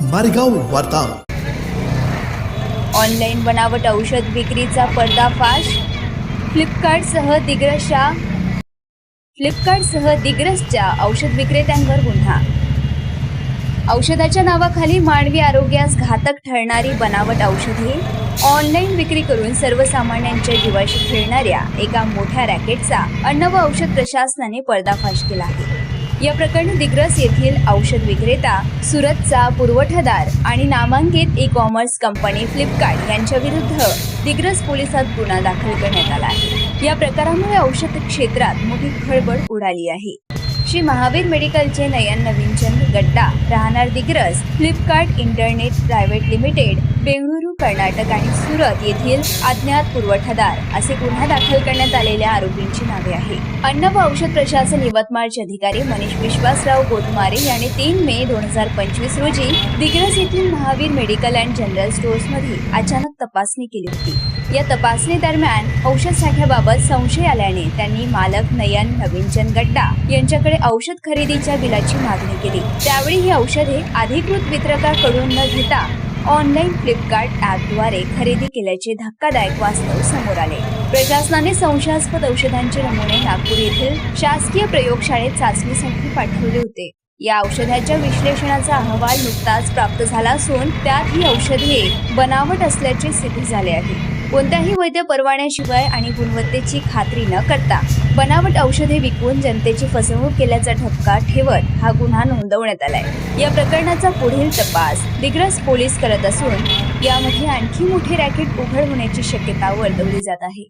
मारेगाव वार्ता। ऑनलाईन बनावट औषध विक्रीचा पर्दाफाश। फ्लिपकार्टसह दिग्रसच्या औषध विक्रेत्यांवर गुन्हा। औषधाच्या नावाखाली मानवी आरोग्यास घातक ठरणारी बनावट औषधे ऑनलाईन विक्री करून सर्वसामान्यांच्या जीवाशी खेळणाऱ्या एका मोठ्या रॅकेटचा अन्न व औषध प्रशासनाने पर्दाफाश केला आहे। या प्रकरणी दिग्रस येथील औषध विक्रेता, सुरतचा पुरवठादार आणि नामांकित ई-कॉमर्स कंपनी फ्लिपकार्ट यांच्या विरुद्ध दिग्रस पोलिसात गुन्हा दाखल करण्यात आला आहे। या प्रकारामुळे औषध क्षेत्रात मोठी खळबळ उडाली आहे। श्री महावीर मेडिकलचे नयन नवीनचंद गड्डा, राहणार Digras, Flipkart internet private limited, Bengaluru Karnataka आणि सुरत येथील अज्ञात पुरवठादार असे गुन्हा दाखल करण्यात आलेल्या आरोपींची नावे आहेत। अन्न व औषध प्रशासन यवतमाळचे अधिकारी मनीष विश्वासराव गोटमारे यांनी 3 मे 2025 रोजी दिग्रस येथील Mahavir medical and general stores मध्ये अचानक तपासणी केली होती। या तपासणी दरम्यान औषध साठ्याबाबत संशय आल्याने त्यांनी मालक नयन नवीनचंद गड्डा यांच्याकडे औषध खरेदीच्या बिलाची मागणी केली। त्यावेळी ही औषधे अधिकृत वितरकाकडून न घेता ऑनलाईन फ्लिपकार्ट ॲपद्वारे खरेदी केल्याचे धक्कादायक वास्तव समोर आले। प्रशासनाने संशयास्पद औषधांचे नमुने नागपूर येथील शासकीय प्रयोगशाळेत चाचणीसाठी पाठवले होते। या औषधाच्या विश्लेषणाचा अहवाल नुकताच प्राप्त झाला असून त्यात ही औषधे बनावट असल्याचे सिद्ध झाले आहे। कोणत्याही वैध परवान्याशिवाय आणि गुणवत्तेची खात्री न करता बनावट औषधे विकून जनतेची फसवणूक केल्याचा ठपका ठेवत हा गुन्हा नोंदवण्यात आलाय। या प्रकरणाचा पुढील तपास दिग्रस पोलीस करत असून यामध्ये आणखी मोठी रॅकेट उघड होण्याची शक्यता वर्तवली जात आहे।